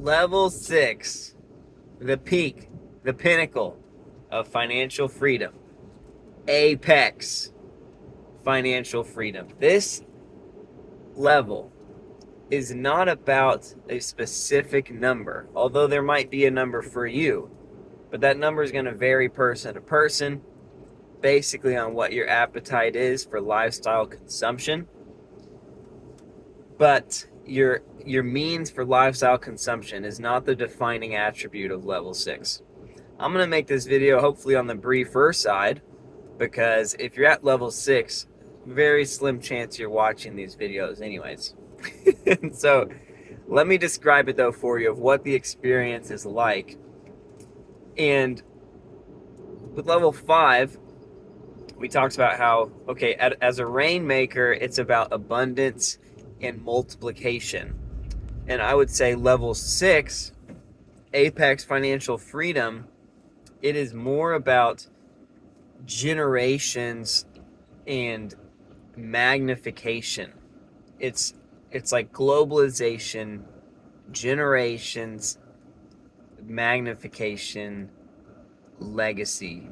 Level 6, the peak, the pinnacle of financial freedom. Apex financial freedom. This level is not about a specific number, although there might be a number for you, but that number is going to vary person to person, basically on what your appetite is for lifestyle consumption. But your means for lifestyle consumption is not the defining attribute of level 6. I'm going to make this video hopefully on the briefer side, because if you're at level 6, very slim chance you're watching these videos anyways. And so let me describe it though for you of what the experience is like. And with level 5, we talked about how, okay, as a rainmaker, it's about abundance and multiplication. And I would say level 6, Apex Financial Freedom, it is more about generations and magnification. It's like globalization, generations, magnification, legacy.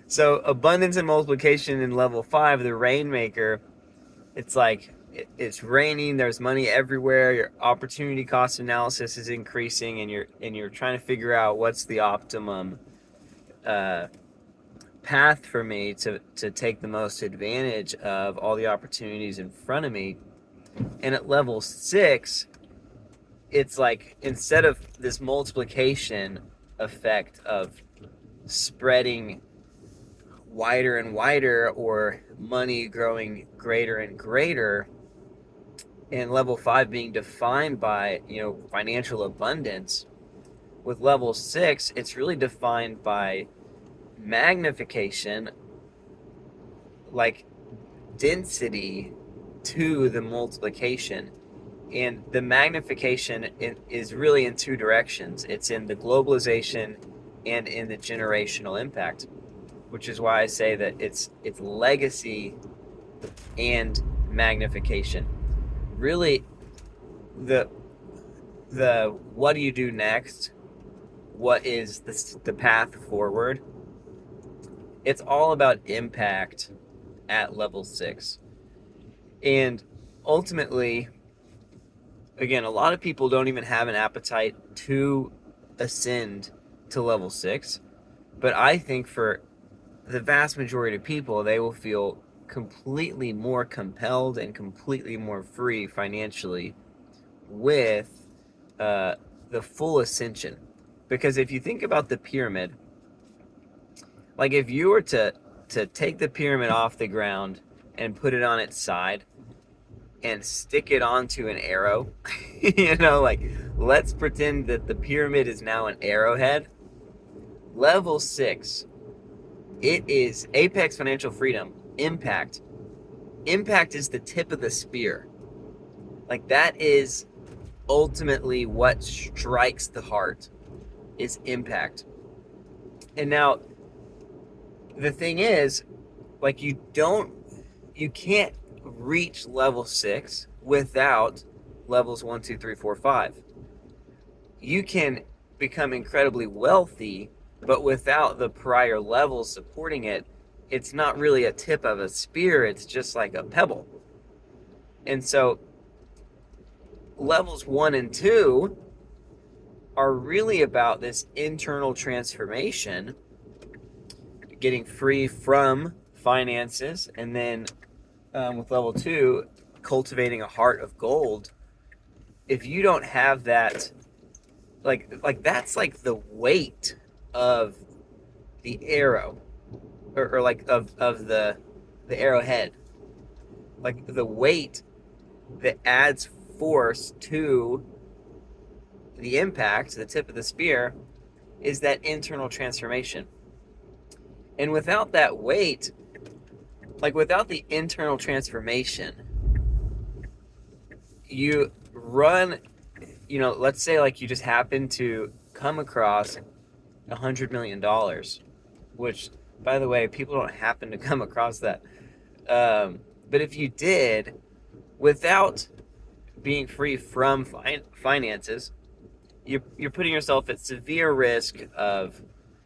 So abundance and multiplication in level 5, the rainmaker, it's like it's raining, there's money everywhere, your opportunity cost analysis is increasing, and you're trying to figure out what's the optimum path for me to take the most advantage of all the opportunities in front of me. And at level 6, it's like instead of this multiplication effect of spreading wider and wider, or money growing greater and greater, and level 5 being defined by financial abundance, with level 6 it's really defined by magnification, like density to the multiplication. And the magnification is really in two directions. It's in the globalization and in the generational impact, which is why I say that it's legacy and magnification. Really, the what do you do next? What is the path forward? It's all about impact at level 6. And ultimately, again, a lot of people don't even have an appetite to ascend to level 6. But I think for the vast majority of people, they will feel completely more compelled and completely more free financially with the full ascension. Because if you think about the pyramid, like if you were to take the pyramid off the ground and put it on its side and stick it onto an arrow, like let's pretend that the pyramid is now an arrowhead. Level 6, it is Apex Financial Freedom, impact. Impact is the tip of the spear. Like that is ultimately what strikes the heart, is impact. And now the thing is, like you can't reach level 6 without levels 1, 2, 3, 4, 5. You can become incredibly wealthy, but without the prior levels supporting it, it's not really a tip of a spear, it's just like a pebble. And so levels 1 and 2 are really about this internal transformation, getting free from finances, and then with level 2, cultivating a heart of gold. If you don't have that, like that's like the weight of the arrow, or like of the arrowhead, like the weight that adds force to the impact, the tip of the spear, is that internal transformation. And without that weight, like without the internal transformation, you run, let's say like you just happen to come across $100 million, which, by the way, people don't happen to come across that. But if you did, without being free from finances, you're putting yourself at severe risk of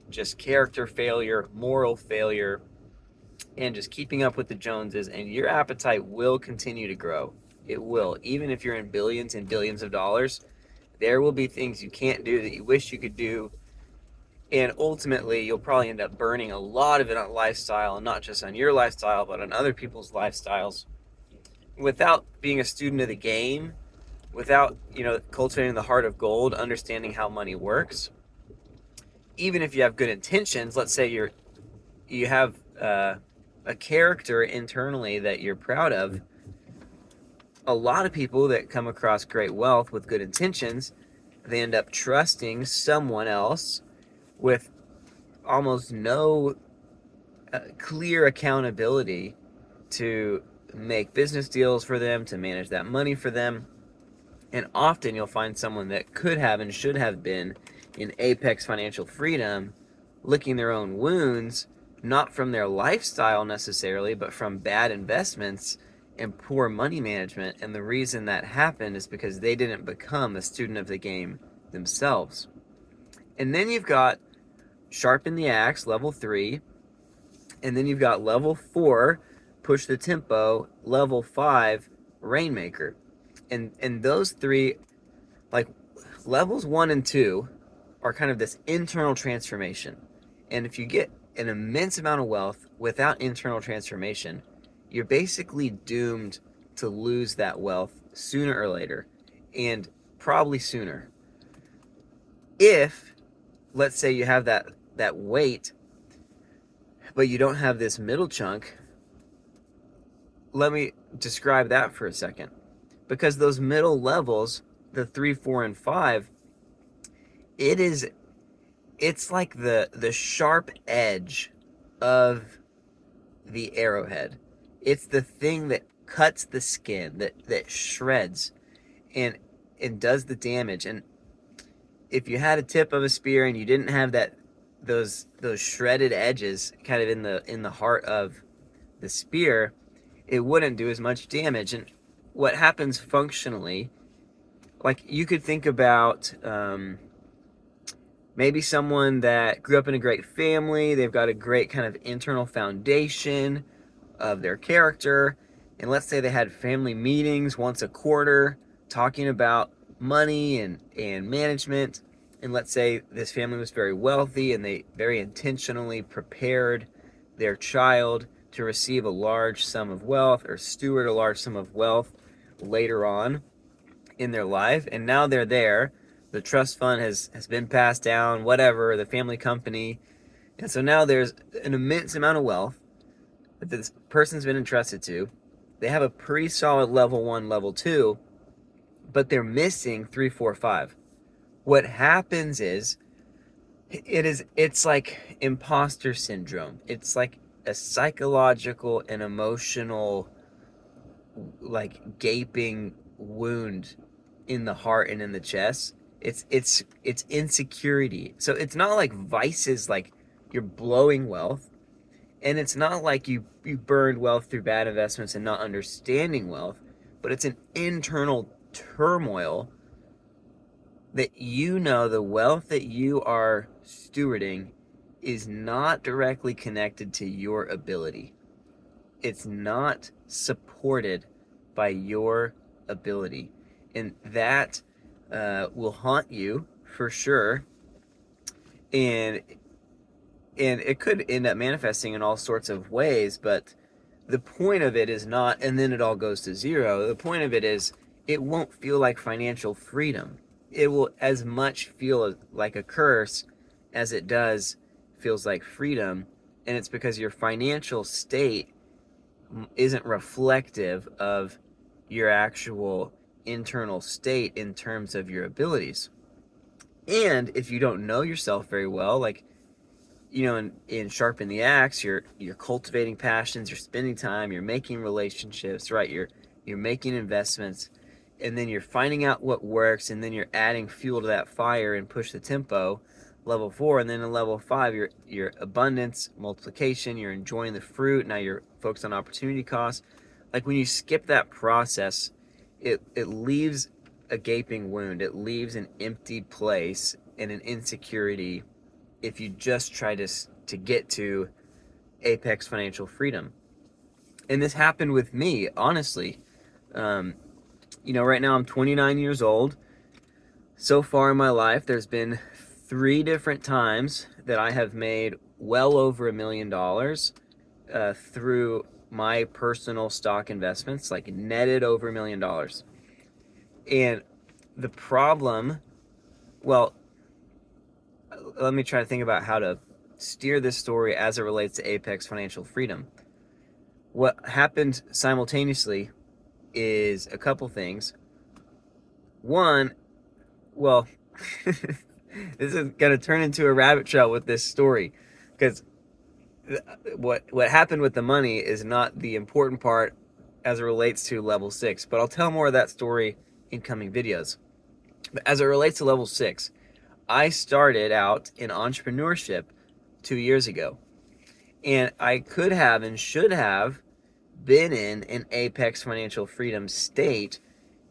just character failure, moral failure, and just keeping up with the Joneses, and your appetite will continue to grow. It will. Even if you're in billions and billions of dollars, there will be things you can't do that you wish you could do, and ultimately you'll probably end up burning a lot of it on lifestyle, and not just on your lifestyle, but on other people's lifestyles, without being a student of the game, without cultivating the heart of gold, understanding how money works. Even if you have good intentions, let's say you have a character internally that you're proud of. A lot of people that come across great wealth with good intentions, they end up trusting someone else with almost no clear accountability to make business deals for them, to manage that money for them. And often you'll find someone that could have and should have been in apex financial freedom licking their own wounds, not from their lifestyle necessarily, but from bad investments and poor money management. And the reason that happened is because they didn't become a student of the game themselves. And then you've got sharpen the axe, level 3. And then you've got level 4, push the tempo, level 5, rainmaker. And those three, like levels 1 and 2, are kind of this internal transformation. And if you get an immense amount of wealth without internal transformation, you're basically doomed to lose that wealth sooner or later, and probably sooner. If, let's say, you have that weight, but you don't have this middle chunk, let me describe that for a second. Because those middle levels, the 3, 4, and 5, it's like the sharp edge of the arrowhead. It's the thing that cuts the skin, that shreds and does the damage. And if you had a tip of a spear and you didn't have those shredded edges kind of in the heart of the spear, it wouldn't do as much damage. And what happens functionally, like you could think about maybe someone that grew up in a great family, they've got a great kind of internal foundation of their character, and let's say they had family meetings once a quarter talking about money and management, and let's say this family was very wealthy and they very intentionally prepared their child to receive a large sum of wealth or steward a large sum of wealth later on in their life, and now they're there. The trust fund has been passed down, whatever, the family company. And so now there's an immense amount of wealth that this person's been entrusted to. They have a pretty solid level 1, level 2, but they're missing 3, 4, 5. What happens is, it's like imposter syndrome. It's like a psychological and emotional, like, gaping wound in the heart and in the chest. It's insecurity. So it's not like vices, like you're blowing wealth, and it's not like you burned wealth through bad investments and not understanding wealth, but it's an internal turmoil that the wealth that you are stewarding is not directly connected to your ability. It's not supported by your ability, and that will haunt you for sure, and it could end up manifesting in all sorts of ways. But the point of it is not, and then it all goes to zero. The point of it is, it won't feel like financial freedom. It will as much feel like a curse as it feels like freedom, and it's because your financial state isn't reflective of your actual internal state in terms of your abilities. And if you don't know yourself very well, like, in Sharpen the Axe, you're cultivating passions, you're spending time, you're making relationships, right? You're making investments, and then you're finding out what works, and then you're adding fuel to that fire and push the tempo, level 4. And then in level 5, your abundance, multiplication, you're enjoying the fruit. Now you're focused on opportunity cost. Like, when you skip that process, it leaves a gaping wound. It leaves an empty place and an insecurity if you just try to get to apex financial freedom. And this happened with me, honestly. Um, right now I'm 29 years old. So far in my life, there's been 3 different times that I have made well over $1 million through my personal stock investments, like netted over $1 million. And the problem, well, let me try to think about how to steer this story as it relates to apex financial freedom. What happened simultaneously is a couple things. One, well, this is going to turn into a rabbit trail with this story, because what happened with the money is not the important part as it relates to level 6, but I'll tell more of that story in coming videos. But as it relates to level 6, I started out in entrepreneurship 2 years ago, and I could have and should have been in an apex financial freedom state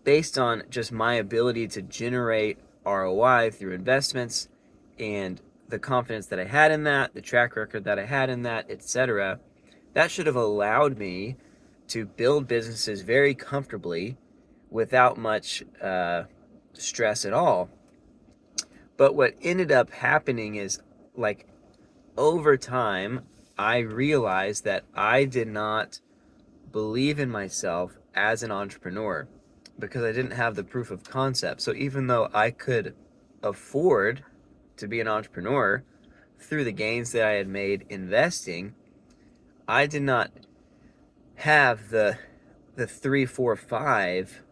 based on just my ability to generate ROI through investments and the confidence that I had in that, the track record that I had in that, etc. That should have allowed me to build businesses very comfortably without much stress at all. But what ended up happening is, like, over time, I realized that I did not believe in myself as an entrepreneur because I didn't have the proof of concept. So even though I could afford to be an entrepreneur through the gains that I had made investing, I did not have the 3, 4, 5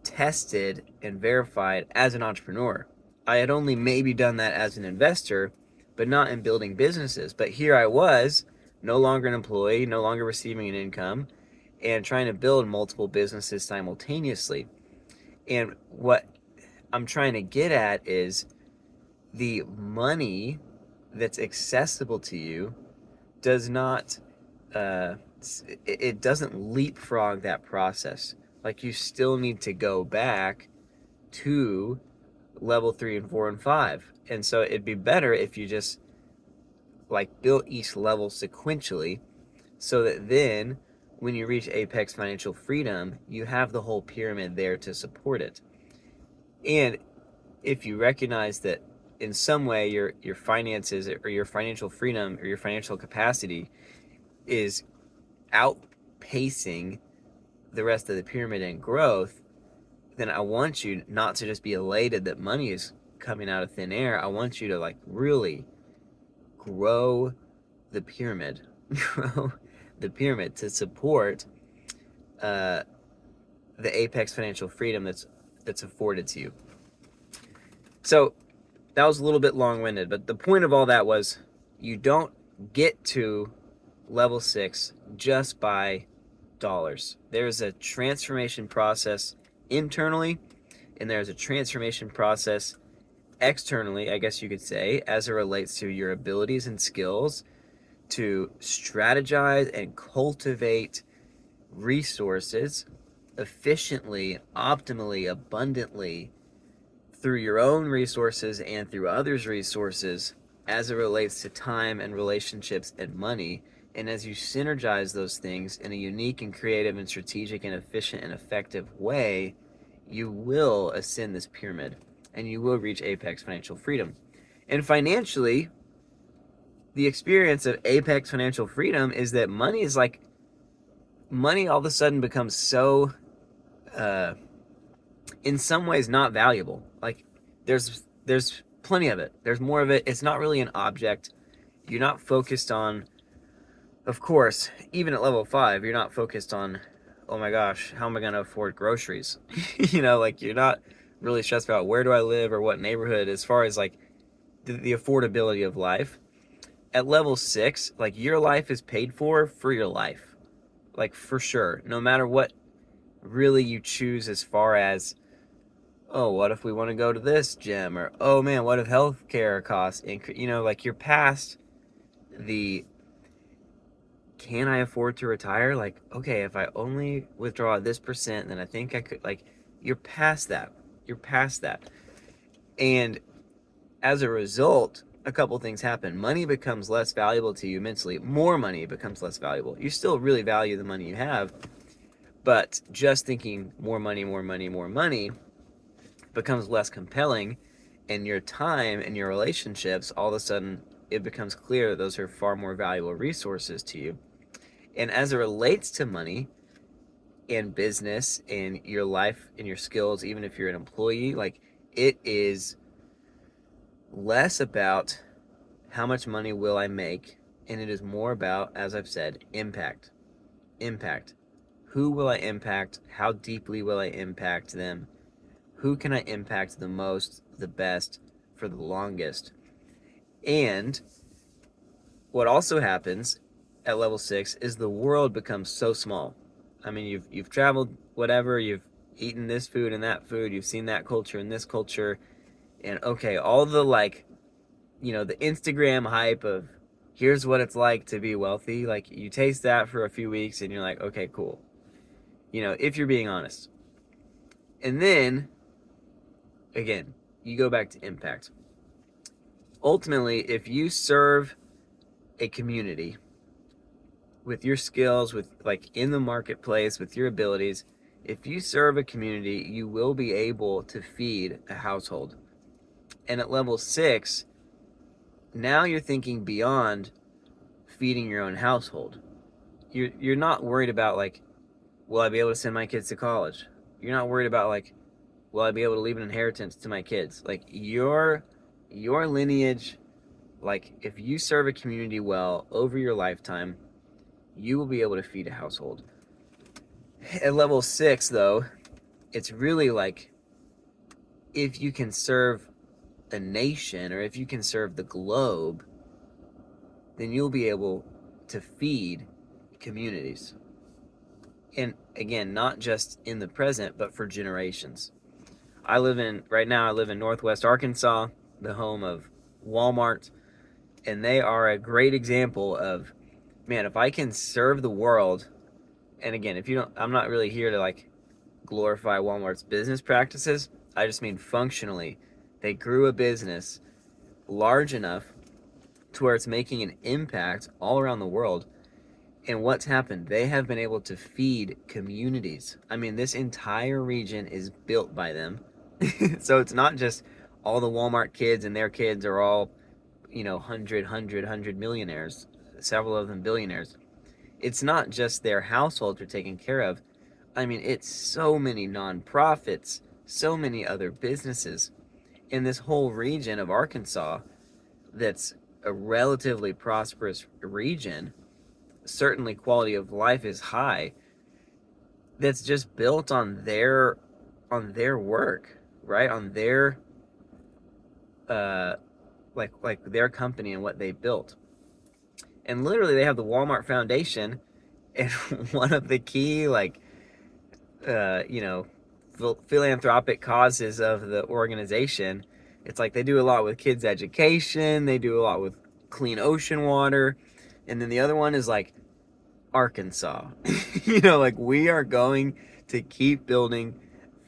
tested and verified as an entrepreneur. I had only maybe done that as an investor, but not in building businesses. But here I was, no longer an employee, no longer receiving an income, and trying to build multiple businesses simultaneously. And what I'm trying to get at is the money that's accessible to you does not, it doesn't leapfrog that process. Like, you still need to go back to level 3 and 4 and 5. And so it'd be better if you just, like, built each level sequentially, so that then when you reach apex financial freedom, you have the whole pyramid there to support it. And if you recognize that in some way your finances or your financial freedom or your financial capacity is outpacing the rest of the pyramid in growth, then I want you not to just be elated that money is coming out of thin air. I want you to, like, really grow the pyramid, grow the pyramid to support the apex financial freedom that's afforded to you. So that was a little bit long-winded, but the point of all that was, you don't get to level 6 just by dollars. There's a transformation process internally, and there's a transformation process externally, I guess you could say, as it relates to your abilities and skills to strategize and cultivate resources efficiently, optimally, abundantly, through your own resources and through others' resources, as it relates to time and relationships and money. And as you synergize those things in a unique and creative and strategic and efficient and effective way, you will ascend this pyramid and you will reach apex financial freedom. And financially, the experience of apex financial freedom is that money all of a sudden becomes so, in some ways, not valuable. Like, there's plenty of it. There's more of it. It's not really an object. You're not focused on, of course, even at level 5, you're not focused on, oh my gosh, how am I going to afford groceries? Like, you're not really stressed about where do I live or what neighborhood, as far as, like, the affordability of life. At level 6, like, your life is paid for your life. Like, for sure. No matter what really you choose, as far as, oh, what if we want to go to this gym? Or, oh man, what if healthcare costs increase? Like, you're past the can I afford to retire? Like, okay, if I only withdraw this percent, then I think I could, like, you're past that. You're past that. And as a result, a couple things happen. Money becomes less valuable to you mentally. More money becomes less valuable. You still really value the money you have, but just thinking more money, more money, more money becomes less compelling. And your time and your relationships, all of a sudden, it becomes clear that those are far more valuable resources to you. And as it relates to money and business and your life and your skills, even if you're an employee, like, it is less about how much money will I make, and it is more about, as I've said, impact. Impact. Who will I impact? How deeply will I impact them? Who can I impact the most, the best, for the longest? And what also happens at level 6 is the world becomes so small. I mean, you've traveled whatever, you've eaten this food and that food, you've seen that culture and this culture, and okay, all the, like, the Instagram hype of here's what it's like to be wealthy, like, you taste that for a few weeks and you're like, okay, cool. If you're being honest. And then again, you go back to impact. Ultimately, if you serve a community with your skills, with, like, in the marketplace, with your abilities, if you serve a community, you will be able to feed a household. And at level 6, now you're thinking beyond feeding your own household. You're not worried about, like, will I be able to send my kids to college? You're not worried about, like, will I be able to leave an inheritance to my kids? Like, your lineage, like, if you serve a community well over your lifetime, you will be able to feed a household. At level 6, though, it's really like, if you can serve a nation, or if you can serve the globe, then you'll be able to feed communities. And again, not just in the present, but for generations. Right now I live in Northwest Arkansas, the home of Walmart, and they are a great example of, man, if I can serve the world. And again, I'm not really here to, like, glorify Walmart's business practices. I just mean functionally, they grew a business large enough to where it's making an impact all around the world. And what's happened? They have been able to feed communities. I mean, this entire region is built by them. So it's not just all the Walmart kids and their kids are all, 100 millionaires, several of them billionaires. It's not just their households are taken care of. I mean, it's so many nonprofits, so many other businesses in this whole region of Arkansas that's a relatively prosperous region. Certainly quality of life is high. That's just built on their work, right? On their like their company and what they built. And literally they have the Walmart Foundation, and one of the key, like, philanthropic causes of the organization, it's like they do a lot with kids' education, they do a lot with clean ocean water, and then the other one is, like, Arkansas. Like, we are going to keep building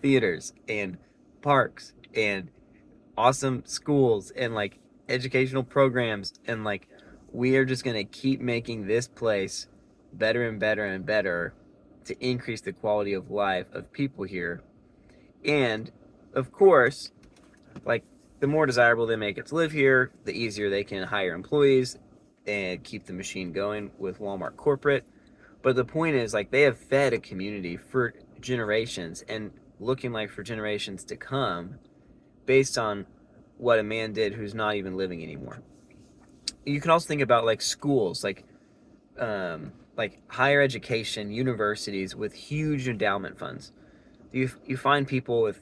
theaters and parks and awesome schools and, like, educational programs, and, like, we are just going to keep making this place better and better and better to increase the quality of life of people here. And of course, like, the more desirable they make it to live here, the easier they can hire employees and keep the machine going with Walmart corporate. But the point is, like, they have fed a community for generations, and looking like for generations to come, based on what a man did who's not even living anymore. You can also think about, like, schools, like higher education, universities with huge endowment funds. You find people with,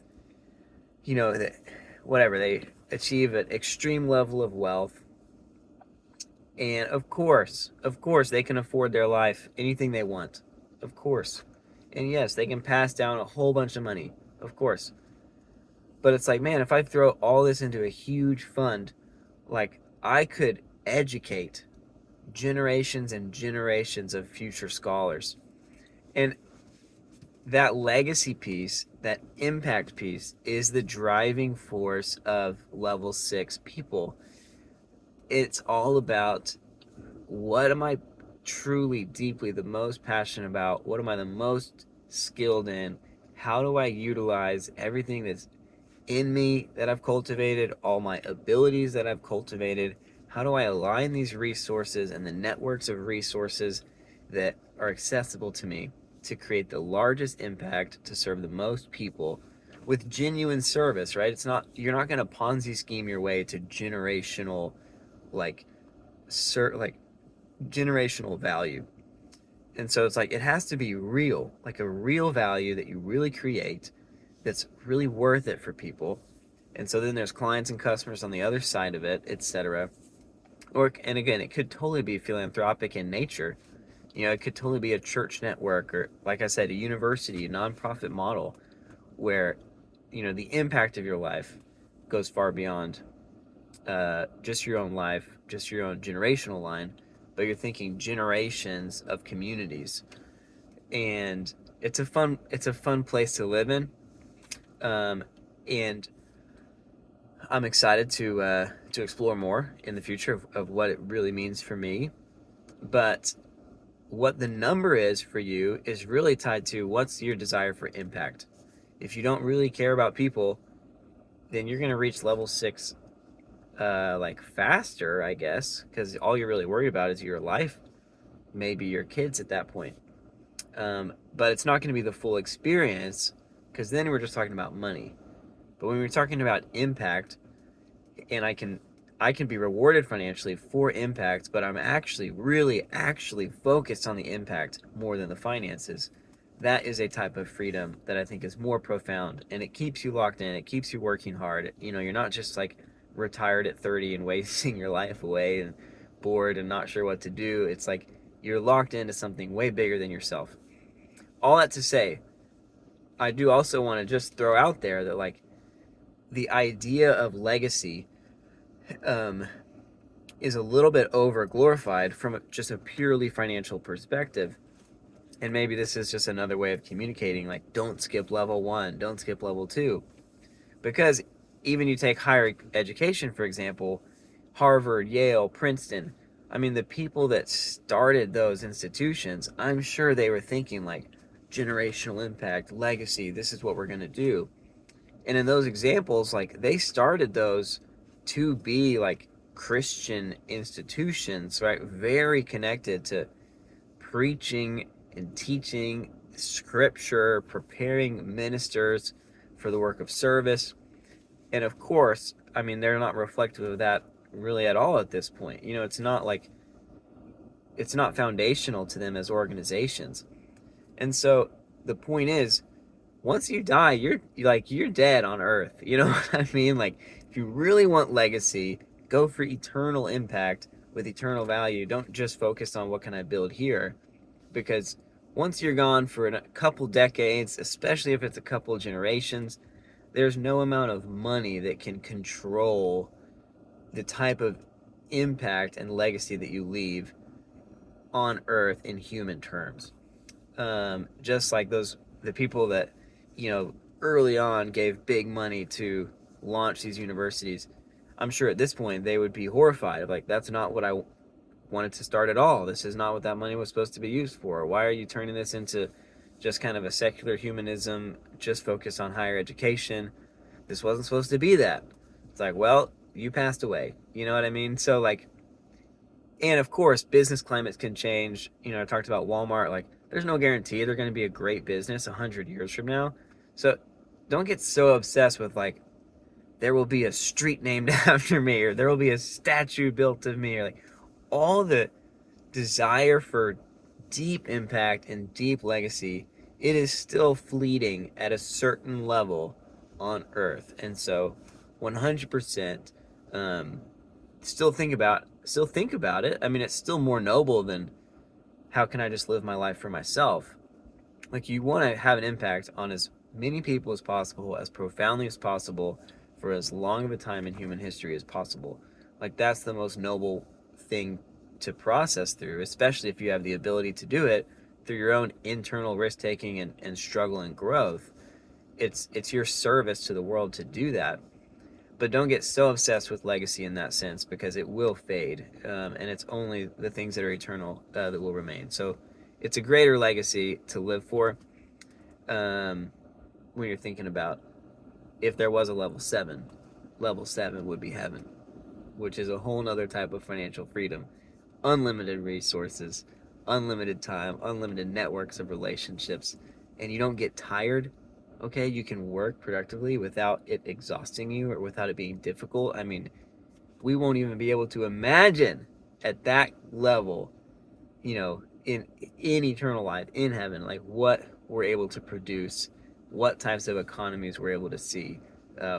that, whatever, they achieve an extreme level of wealth, and of course they can afford their life anything they want, of course. And yes, they can pass down a whole bunch of money, of course. But it's like, man, if I throw all this into a huge fund, like, I could educate generations and generations of future scholars. And that legacy piece, that impact piece, is the driving force of level 6 people. It's all about, what am I truly, deeply the most passionate about? What am I the most skilled in? How do I utilize everything that's in me that I've cultivated, all my abilities that I've cultivated? How do I align these resources and the networks of resources that are accessible to me to create the largest impact, to serve the most people with genuine service, right? It's not, you're not going to Ponzi scheme your way to generational, like, like generational value. And so it's like, it has to be real, like a real value that you really create that's really worth it for people. And so then there's clients and customers on the other side of it, etc. Or, and again, it could totally be philanthropic in nature. It could totally be a church network, or, like I said, a university, a nonprofit model where, the impact of your life goes far beyond just your own life, just your own generational line, but you're thinking generations of communities. And it's a fun place to live in. And I'm excited to explore more in the future of what it really means for me. But what the number is for you is really tied to what's your desire for impact. If you don't really care about people, then you're going to reach level 6 like faster, I guess, because all you're really worried about is your life, maybe your kids at that point. But it's not going to be the full experience, because then we're just talking about money. But when we're talking about impact, and I can be rewarded financially for impact, but I'm actually actually focused on the impact more than the finances. That is a type of freedom that I think is more profound, and it keeps you locked in. It keeps you working hard. You're not just like retired at 30 and wasting your life away and bored and not sure what to do. It's like you're locked into something way bigger than yourself. All that to say, I do also want to just throw out there that, like, the idea of legacy um, is a little bit over glorified from just a purely financial perspective. And maybe this is just another way of communicating, like, don't skip level 1, don't skip level 2. Because even you take higher education, for example, Harvard, Yale, Princeton, I mean, the people that started those institutions, I'm sure they were thinking, like, generational impact, legacy, this is what we're going to do. And in those examples, like, they started those to be like Christian institutions, right? Very connected to preaching and teaching scripture, preparing ministers for the work of service. And of course, I mean, they're not reflective of that really at all at this point. It's not like, it's not foundational to them as organizations. And so the point is, once you die, you're dead on earth. You know what I mean? Like, if you really want legacy, go for eternal impact with eternal value. Don't just focus on what can I build here, because once you're gone for a couple decades, especially if it's a couple generations, there's no amount of money that can control the type of impact and legacy that you leave on earth in human terms. Just like the people that, early on gave big money to launch these universities, I'm sure at this point they would be horrified of, like, that's not what I wanted to start at all. This is not what that money was supposed to be used for. Why are you turning this into just kind of a secular humanism, just focus on higher education? This wasn't supposed to be that. It's like, well, you passed away. You know what I mean? So, like, and of course, business climates can change. I talked about Walmart. Like, there's no guarantee they're going to be a great business 100 years from now. So don't get so obsessed with, like, there will be a street named after me, or there will be a statue built of me, or like all the desire for deep impact and deep legacy. It is still fleeting at a certain level on earth. And so 100% still think about it. I mean, it's still more noble than, how can I just live my life for myself? Like, you want to have an impact on as many people as possible, as profoundly as possible, for as long of a time in human history as possible. Like, that's the most noble thing to process through, especially if you have the ability to do it through your own internal risk taking and struggle and growth. It's your service to the world to do that. But don't get so obsessed with legacy in that sense, because it will fade, and it's only the things that are eternal that will remain. So it's a greater legacy to live for, when you're thinking about, if there was a level 7 would be heaven, which is a whole nother type of financial freedom. Unlimited resources, unlimited time, unlimited networks of relationships, and you don't get tired. Okay, you can work productively without it exhausting you or without it being difficult. I mean, we won't even be able to imagine at that level, in eternal life, in heaven, like what we're able to produce, what types of economies we're able to see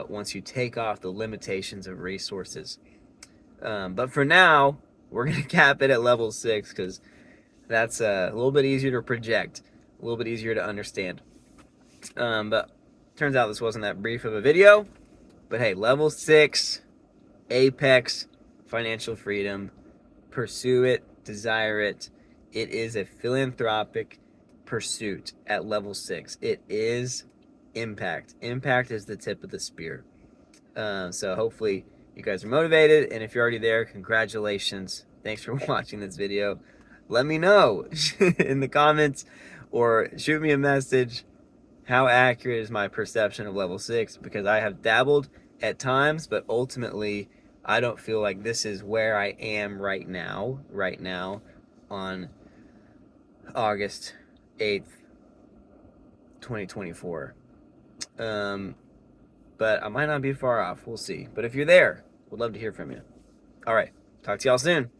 once you take off the limitations of resources. But for now, we're going to cap it at level 6, because that's a little bit easier to project, a little bit easier to understand. But turns out this wasn't that brief of a video. But hey, level 6, apex, financial freedom. Pursue it, desire it. It is a philanthropic pursuit at level 6. It is impact. Impact is the tip of the spear. So hopefully you guys are motivated, and if you're already there, congratulations. Thanks for watching this video. Let me know in the comments, or shoot me a message. How accurate is my perception of level 6? Because I have dabbled at times, but ultimately I don't feel like this is where I am right now on August 8th, 2024. But I might not be far off. We'll see. But if you're there, we'd love to hear from you. All right. Talk to y'all soon.